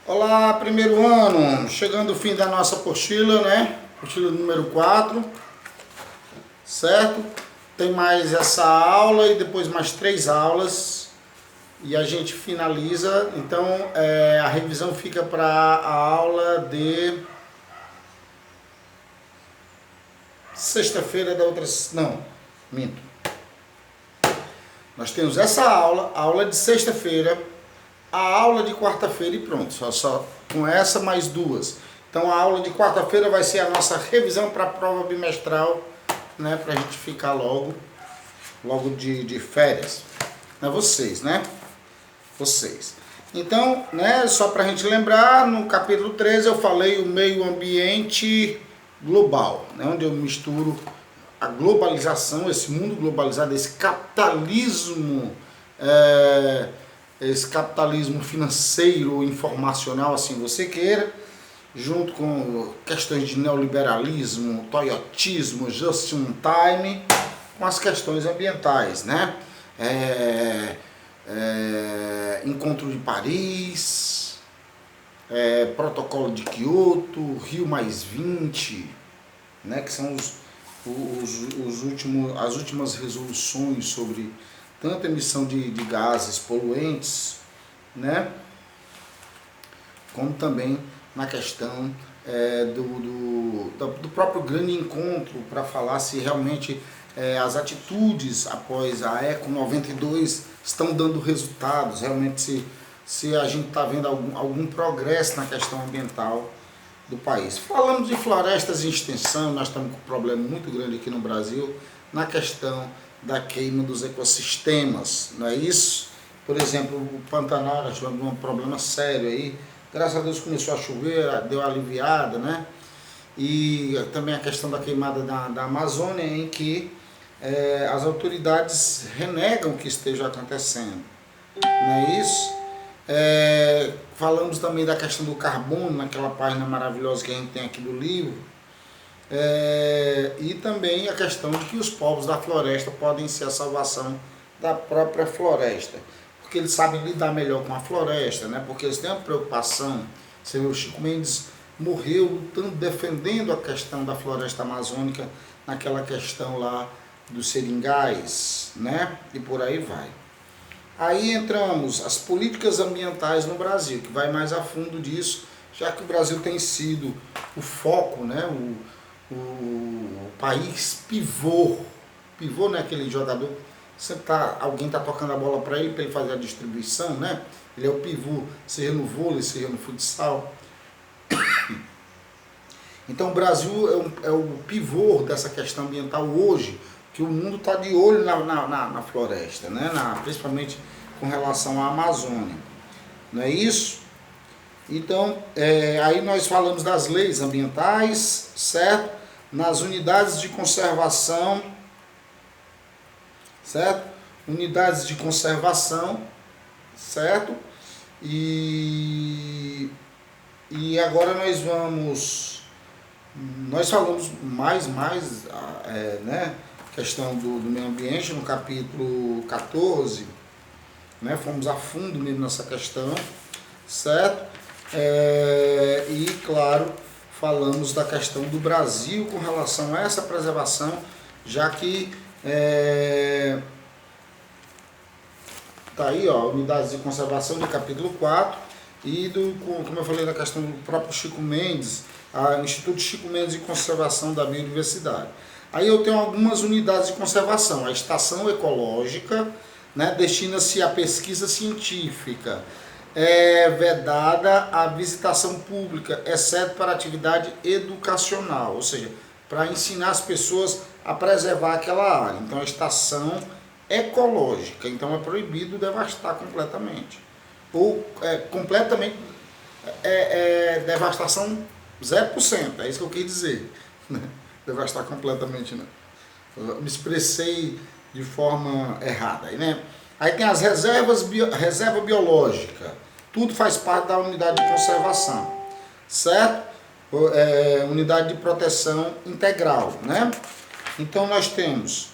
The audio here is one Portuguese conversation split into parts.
Olá, primeiro ano, chegando o fim da nossa apostila, né? Apostila número 4, certo? Tem mais essa aula e depois mais 3 aulas e a gente finaliza. Então, a revisão fica para a aula de sexta-feira da outra... Não, minto. Nós temos essa aula, a aula de sexta-feira, a aula de quarta-feira e pronto, só com essa mais 2. Então a aula de quarta-feira vai ser a nossa revisão para a prova bimestral, né, para a gente ficar logo de férias. É vocês, né? Vocês. Então, né, só para a gente lembrar, no capítulo 13 eu falei o meio ambiente global, né, onde eu misturo a globalização, esse mundo globalizado, esse capitalismo financeiro, informacional, assim você queira, junto com questões de neoliberalismo, toyotismo, just in time, com as questões ambientais, né? Encontro de Paris, protocolo de Kyoto, Rio mais 20, né? Que são as últimas resoluções sobre tanto emissão de gases poluentes, né, como também na questão do próprio grande encontro, para falar se realmente as atitudes após a Eco 92 estão dando resultados, realmente se a gente está vendo algum progresso na questão ambiental do país. Falamos de florestas em extensão, nós estamos com um problema muito grande aqui no Brasil, na questão da queima dos ecossistemas, não é isso? Por exemplo, o Pantanal, nós tivemos um problema sério aí, graças a Deus começou a chover, deu uma aliviada, né? E também a questão da queimada da Amazônia, em que as autoridades renegam que esteja acontecendo, não é isso? Falamos também da questão do carbono, naquela página maravilhosa que a gente tem aqui do livro, e também a questão de que os povos da floresta podem ser a salvação da própria floresta, porque eles sabem lidar melhor com a floresta, né? Porque eles têm uma preocupação. Você vê, o Chico Mendes morreu lutando, defendendo a questão da floresta amazônica, naquela questão lá dos seringais, né? E por aí vai. Aí entramos as políticas ambientais no Brasil, que vai mais a fundo disso, já que o Brasil tem sido o foco, né, o país pivô. Pivô não é aquele jogador, alguém está tocando a bola para ele fazer a distribuição, né? Ele é o pivô, seja no vôlei, seja no futsal. Então o Brasil é o pivô dessa questão ambiental hoje, que o mundo está de olho na floresta, né? Principalmente com relação à Amazônia, não é isso? Então, aí nós falamos das leis ambientais, certo? Nas unidades de conservação, certo? Unidades de conservação, certo? E agora nós falamos mais, né? Questão do meio ambiente no capítulo 14, né? Fomos a fundo mesmo nessa questão, certo? E claro, falamos da questão do Brasil com relação a essa preservação, já que tá aí, ó, unidades de conservação do capítulo 4 e como eu falei, da questão do próprio Chico Mendes, o Instituto Chico Mendes de Conservação da Biodiversidade. Aí eu tenho algumas unidades de conservação. A estação ecológica, né, destina-se à pesquisa científica. É vedada a visitação pública, exceto para atividade educacional, ou seja, para ensinar as pessoas a preservar aquela área. Então a estação ecológica, então é proibido devastar completamente. Ou completamente, devastação 0%, é isso que eu quis dizer. Devastar completamente não. Me expressei de forma errada aí, né? Aí tem as reserva biológica, tudo faz parte da unidade de conservação, certo? Unidade de proteção integral, né? Então nós temos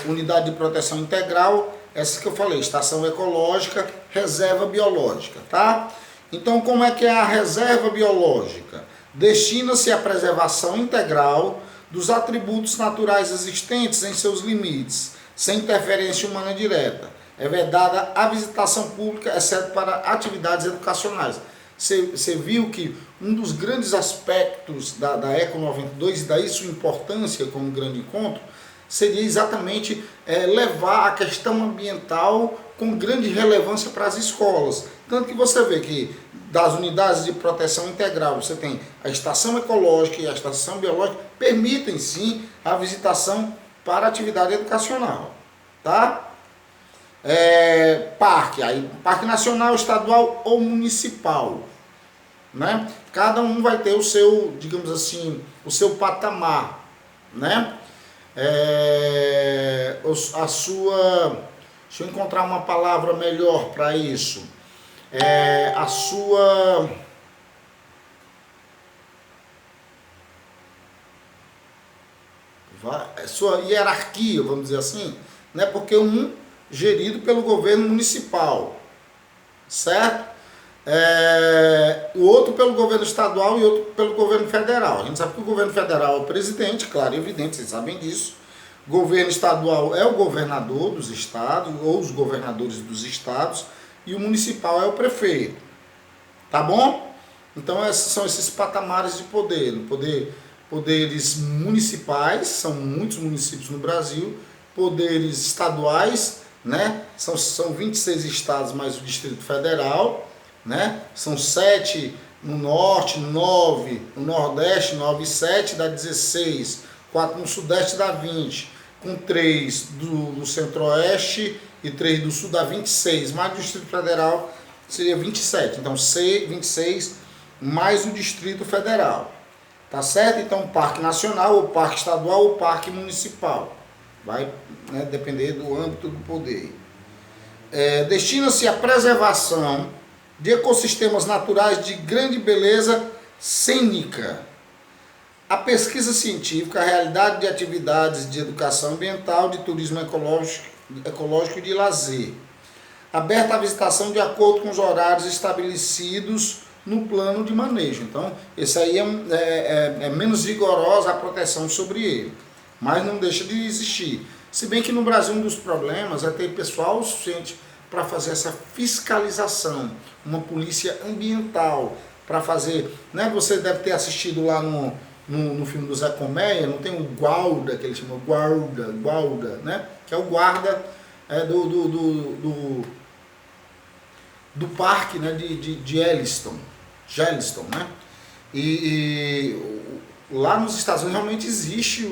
unidade de proteção integral, essa que eu falei, estação ecológica, reserva biológica, tá? Então, como é que é a reserva biológica? Destina-se à preservação integral dos atributos naturais existentes em seus limites, sem interferência humana direta. É vedada a visitação pública, exceto para atividades educacionais. Você viu que um dos grandes aspectos da Eco 92, e daí sua importância como grande encontro, seria exatamente levar a questão ambiental com grande relevância para as escolas. Tanto que você vê que das unidades de proteção integral, você tem a estação ecológica e a estação biológica, permitem sim a visitação para atividade educacional. Tá? Parque, aí, parque nacional, estadual ou municipal, né? Cada um vai ter o seu, digamos assim, o seu patamar, né? A sua, deixa eu encontrar uma palavra melhor para isso, a sua hierarquia, vamos dizer assim, né? Porque um gerido pelo governo municipal, certo? O outro pelo governo estadual e outro pelo governo federal. A gente sabe que o governo federal é o presidente, claro e evidente, vocês sabem disso. O governo estadual é o governador dos estados, ou os governadores dos estados, e o municipal é o prefeito. Tá bom? Então são esses patamares de poder. Poderes municipais, são muitos municípios no Brasil, poderes estaduais, né? São 26 estados mais o Distrito Federal, né? São 7 no Norte, 9 no Nordeste, 9 e 7 dá 16, 4 no Sudeste dá 20, com 3 do Centro-Oeste e 3 do Sul dá 26, mais o Distrito Federal seria 27, então 26 mais o Distrito Federal, tá certo? Então Parque Nacional, ou Parque Estadual, ou Parque Municipal. Vai, né, depender do âmbito do poder. Destina-se à preservação de ecossistemas naturais de grande beleza cênica, a pesquisa científica, a realidade de atividades de educação ambiental, de turismo ecológico e de lazer. Aberta à visitação de acordo com os horários estabelecidos no plano de manejo. Então, esse aí é menos rigorosa a proteção sobre ele, mas não deixa de existir. Se bem que no Brasil um dos problemas é ter pessoal suficiente para fazer essa fiscalização, uma polícia ambiental para fazer, né? Você deve ter assistido lá no filme do Zé Colmeia, não tem o guarda, que ele chama guarda, né? Que é o guarda do parque, né? de Yellowstone, né? E lá nos Estados Unidos realmente existe,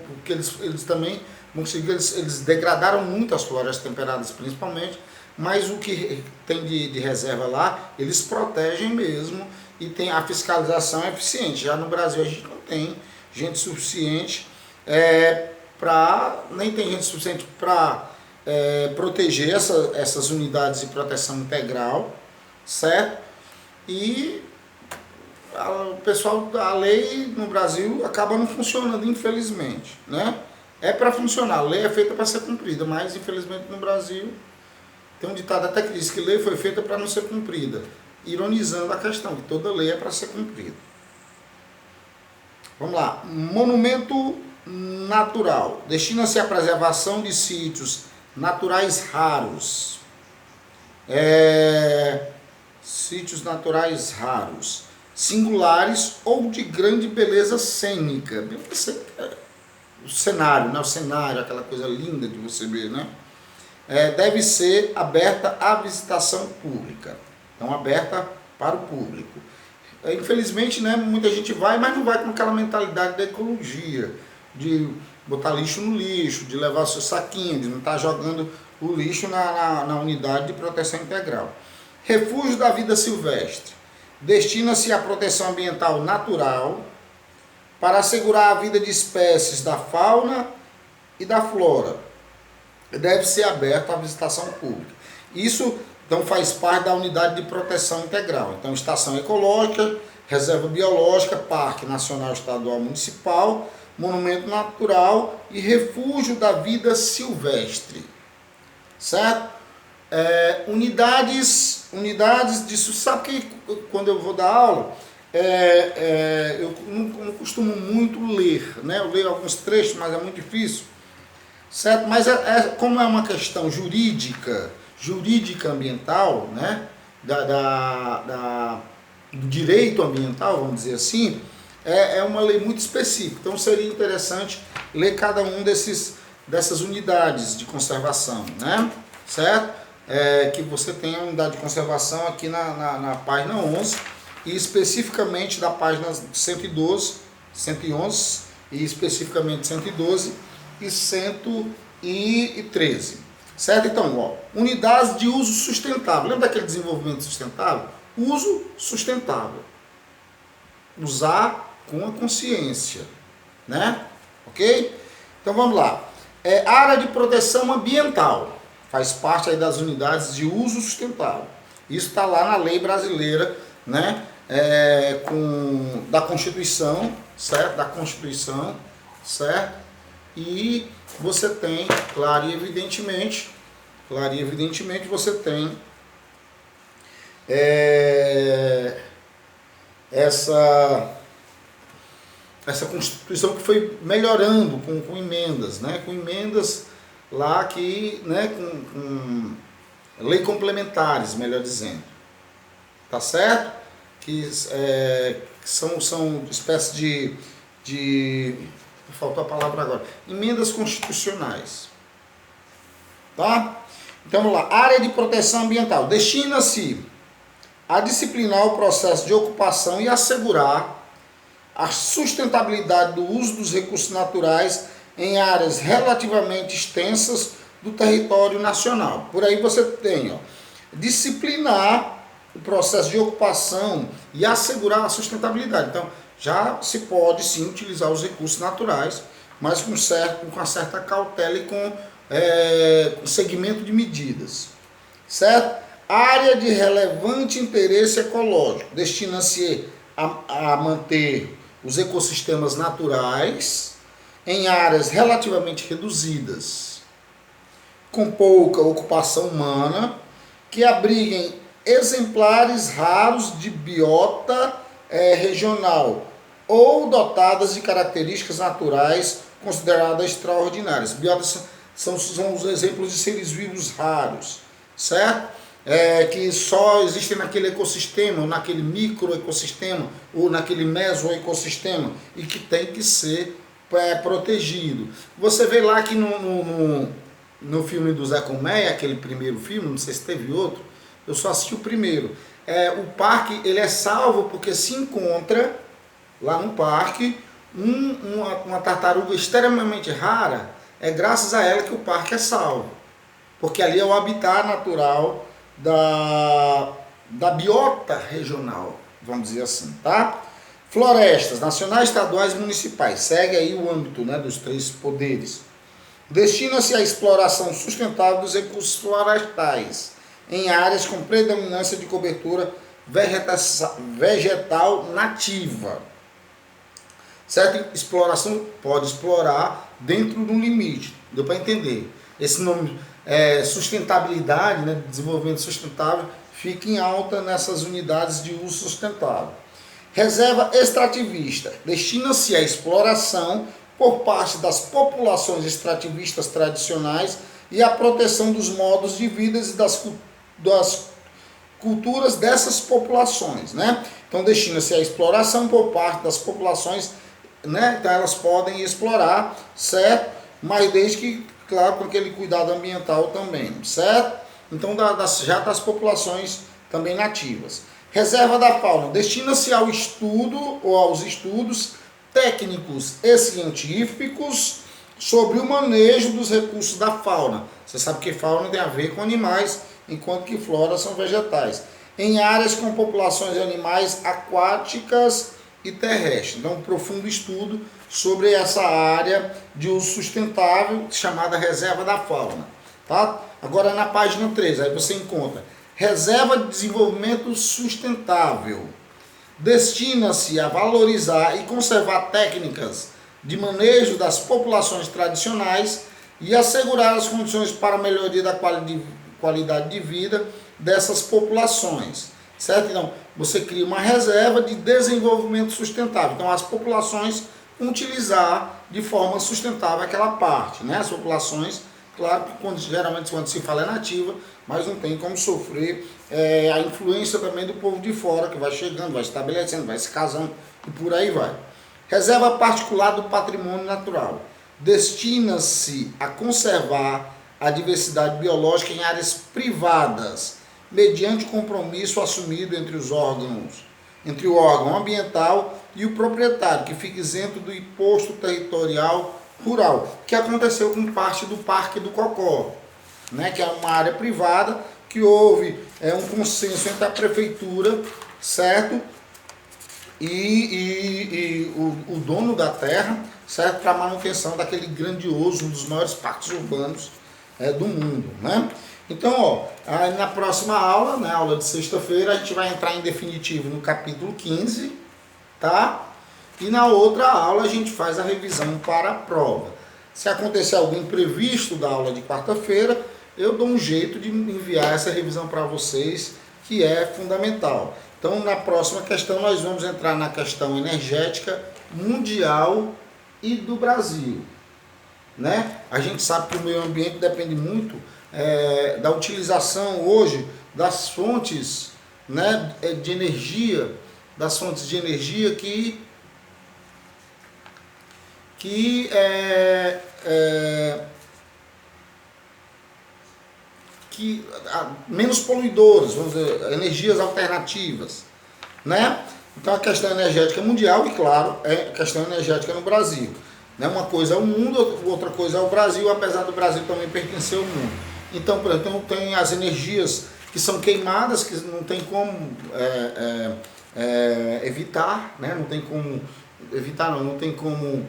porque eles também, eles degradaram muito as florestas temperadas principalmente, mas o que tem de reserva lá, eles protegem mesmo e tem a fiscalização eficiente. Já no Brasil a gente não tem gente suficiente nem tem gente suficiente para proteger essas unidades de proteção integral, certo? E o pessoal da lei no Brasil acaba não funcionando, infelizmente, né? É para funcionar, a lei é feita para ser cumprida, mas infelizmente no Brasil tem um ditado até que diz que lei foi feita para não ser cumprida, ironizando a questão, que toda lei é para ser cumprida. Vamos lá, monumento natural, destina-se à preservação de sítios naturais raros, sítios naturais raros, singulares ou de grande beleza cênica. O cenário, né? O cenário, aquela coisa linda de você ver, né? Deve ser aberta à visitação pública. Então, aberta para o público. Infelizmente, né, muita gente vai, mas não vai com aquela mentalidade da ecologia, de botar lixo no lixo, de levar seu saquinho, de não estar jogando o lixo na unidade de proteção integral. Refúgio da vida silvestre. Destina-se à proteção ambiental natural para assegurar a vida de espécies da fauna e da flora. Deve ser aberto à visitação pública. Isso, então, faz parte da unidade de proteção integral. Então, estação ecológica, reserva biológica, parque nacional, estadual, municipal, monumento natural e refúgio da vida silvestre. certo? Unidades disso. Sabe que quando eu vou dar aula, eu não costumo muito ler, né? Eu leio alguns trechos, mas é muito difícil, certo? Mas como é uma questão jurídica ambiental, né? Do direito ambiental, vamos dizer assim, é uma lei muito específica. Então seria interessante ler cada um dessas unidades de conservação, né? Certo? Que você tem a unidade de conservação aqui na página 11 e especificamente da página 111 e especificamente 112 e 113. Certo? Então, ó, unidades de uso sustentável. Lembra daquele desenvolvimento sustentável? Uso sustentável. Usar com a consciência, né? Ok? Então vamos lá. Área de proteção ambiental. Faz parte aí das unidades de uso sustentável. Isso está lá na lei brasileira, né? Da Constituição, certo? Da Constituição, certo? E você tem, claro e evidentemente, você tem essa Constituição que foi melhorando com emendas, né? Com emendas lá que, né, com lei complementares, melhor dizendo, tá certo? Que são espécies de faltou a palavra agora, emendas constitucionais, tá? Então vamos lá, área de proteção ambiental, destina-se a disciplinar o processo de ocupação e assegurar a sustentabilidade do uso dos recursos naturais em áreas relativamente extensas do território nacional. Por aí você tem, ó, disciplinar o processo de ocupação e assegurar a sustentabilidade. Então, já se pode sim utilizar os recursos naturais, mas com uma certa cautela e com segmento de medidas. Certo? Área de relevante interesse ecológico. Destina-se a manter os ecossistemas naturais em áreas relativamente reduzidas, com pouca ocupação humana, que abriguem exemplares raros de biota regional ou dotadas de características naturais consideradas extraordinárias. Biotas são os exemplos de seres vivos raros, certo? Que só existem naquele ecossistema, ou naquele microecossistema, ou naquele mesoecossistema, e que tem que ser protegido. Você vê lá que no filme do Zé Colmeia, aquele primeiro filme, não sei se teve outro, eu só assisti o primeiro. O parque ele é salvo porque se encontra lá no parque uma tartaruga extremamente rara, é graças a ela que o parque é salvo, porque ali é o habitat natural da biota regional, vamos dizer assim, tá? Florestas nacionais, estaduais e municipais, segue aí o âmbito, né, dos 3 poderes. Destina-se à exploração sustentável dos recursos florestais em áreas com predominância de cobertura vegetal nativa. Certo? Exploração pode explorar dentro de um limite, deu para entender. Esse nome sustentabilidade, né, desenvolvimento sustentável, fica em alta nessas unidades de uso sustentável. Reserva extrativista, destina-se à exploração por parte das populações extrativistas tradicionais e à proteção dos modos de vida e das culturas dessas populações, né? Então destina-se à exploração por parte das populações, né? Então elas podem explorar, certo? Mas desde que, claro, com aquele cuidado ambiental também, certo? Então já das populações também nativas. Reserva da fauna, destina-se ao estudo ou aos estudos técnicos e científicos sobre o manejo dos recursos da fauna. Você sabe que fauna tem a ver com animais, enquanto que flora são vegetais. Em áreas com populações de animais aquáticas e terrestres. Então, um profundo estudo sobre essa área de uso sustentável, chamada reserva da fauna. Tá? Agora, na página 3, aí você encontra reserva de desenvolvimento sustentável. Destina-se a valorizar e conservar técnicas de manejo das populações tradicionais e assegurar as condições para a melhoria da qualidade de vida dessas populações, certo? Então, você cria uma reserva de desenvolvimento sustentável. Então, as populações vão utilizar de forma sustentável aquela parte, né? As populações, claro que geralmente quando se fala é nativa, mas não tem como sofrer a influência também do povo de fora, que vai chegando, vai estabelecendo, vai se casando e por aí vai. Reserva particular do patrimônio natural. Destina-se a conservar a diversidade biológica em áreas privadas, mediante compromisso assumido entre o órgão ambiental e o proprietário, que fica isento do imposto territorial rural, que aconteceu com parte do Parque do Cocó, né, que é uma área privada, que houve um consenso entre a prefeitura, certo? E o dono da terra, certo? Para a manutenção daquele grandioso, um dos maiores parques urbanos do mundo, né? Então, ó, aí na próxima aula, na aula de sexta-feira, a gente vai entrar em definitivo no capítulo 15, tá? E na outra aula a gente faz a revisão para a prova. Se acontecer algum imprevisto da aula de quarta-feira, eu dou um jeito de enviar essa revisão para vocês, que é fundamental. Então, na próxima questão, nós vamos entrar na questão energética mundial e do Brasil, né? A gente sabe que o meio ambiente depende muito da utilização hoje das fontes, né, de energia, que menos poluidoras, vamos dizer, energias alternativas, né? Então a questão energética mundial e, claro, é a questão energética no Brasil. Né? Uma coisa é o mundo, outra coisa é o Brasil, apesar do Brasil também pertencer ao mundo. Então, por exemplo, tem as energias que são queimadas, que não tem como evitar, né? Não tem como evitar, não tem como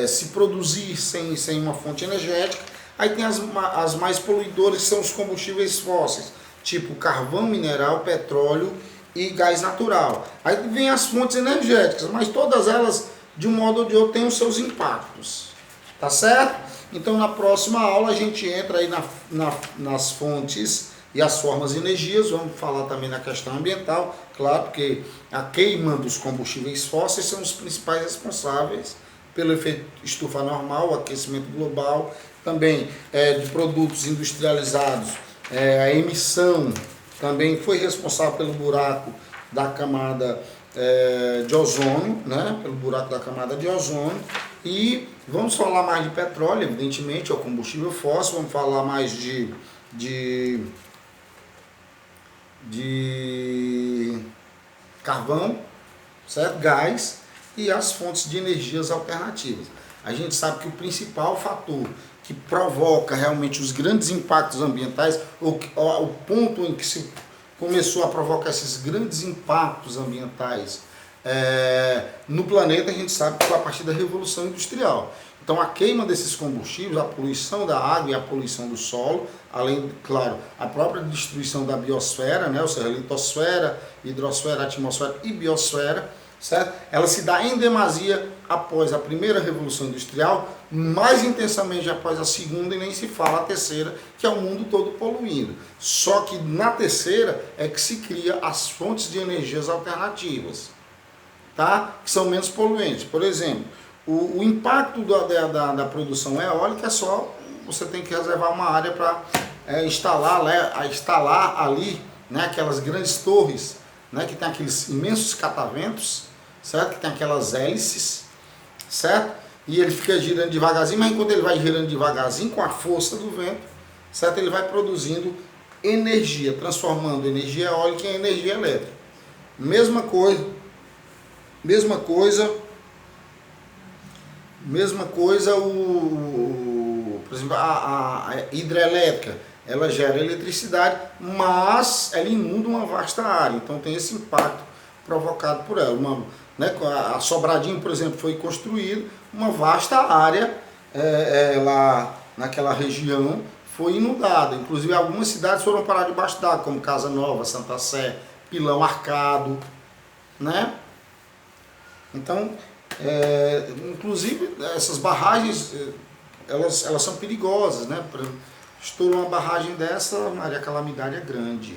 se produzir sem uma fonte energética. Aí tem as mais poluidoras, que são os combustíveis fósseis, tipo carvão mineral, petróleo e gás natural. Aí vem as fontes energéticas, mas todas elas, de um modo ou de outro, têm os seus impactos. Tá certo? Então, na próxima aula, a gente entra aí nas fontes e as formas de energias. Vamos falar também na questão ambiental, claro, porque a queima dos combustíveis fósseis são os principais responsáveis pelo efeito estufa normal, o aquecimento global, também de produtos industrializados, a emissão também foi responsável pelo buraco da camada de ozônio, né? Pelo buraco da camada de ozônio. E vamos falar mais de petróleo, evidentemente, é o combustível fóssil, vamos falar mais de carvão, certo? Gás e as fontes de energias alternativas. A gente sabe que o principal fator que provoca realmente os grandes impactos ambientais, o ponto em que se começou a provocar esses grandes impactos ambientais no planeta, a gente sabe que foi a partir da Revolução Industrial. Então a queima desses combustíveis, a poluição da água e a poluição do solo, além, claro, a própria destruição da biosfera, né, ou seja, litosfera, hidrosfera, atmosfera e biosfera, certo? Ela se dá em demasia após a primeira Revolução Industrial, mais intensamente após a segunda, e nem se fala a terceira, que é o mundo todo poluindo. Só que na terceira é que se cria as fontes de energias alternativas, tá? Que são menos poluentes. Por exemplo, o impacto da produção eólica é só, você tem que reservar uma área para instalar ali, né, aquelas grandes torres, né, que tem aqueles imensos cataventos, certo? Que tem aquelas hélices, certo? E ele fica girando devagarzinho, mas enquanto ele vai girando devagarzinho, com a força do vento, certo? Ele vai produzindo energia, transformando energia eólica em energia elétrica. Mesma coisa, por exemplo, a hidrelétrica, ela gera eletricidade, mas ela inunda uma vasta área, então tem esse impacto provocado por ela. A Sobradinho, por exemplo, foi construída, uma vasta área lá naquela região foi inundada, inclusive algumas cidades foram parar debaixo d'água, como Casa Nova, Santa Sé, Pilão, Arcado, né? Então, inclusive essas barragens elas são perigosas, né? Estourou uma barragem dessa, Maria, a calamidade é grande,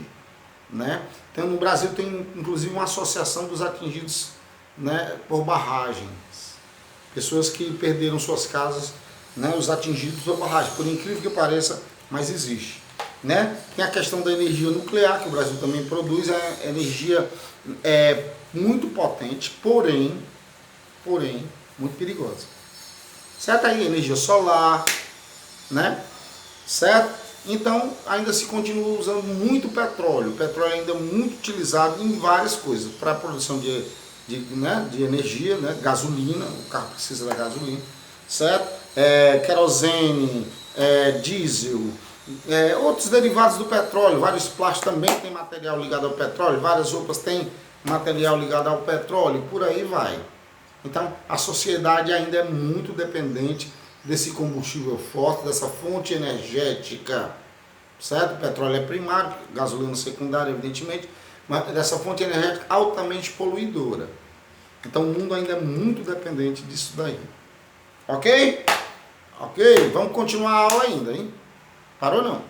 né? Então, no Brasil tem inclusive uma associação dos atingidos, né, por barragens. Pessoas que perderam suas casas, né, os atingidos por barragem. Por incrível que pareça, mas existe. Né? Tem a questão da energia nuclear, que o Brasil também produz, a energia é muito potente, porém, muito perigosa. Certo? Aí, energia solar, né? Certo? Então, ainda se continua usando muito petróleo. O petróleo ainda é muito utilizado em várias coisas, para a produção de energia, né? Gasolina, o carro precisa da gasolina, certo? Querosene, diesel, outros derivados do petróleo, vários plásticos também têm material ligado ao petróleo, várias roupas têm material ligado ao petróleo, por aí vai. Então, a sociedade ainda é muito dependente desse combustível forte, dessa fonte energética, certo? O petróleo é primário, gasolina secundária, evidentemente, mas dessa fonte energética altamente poluidora. Então, o mundo ainda é muito dependente disso daí. Ok? Ok? Vamos continuar a aula ainda, hein? Parou não?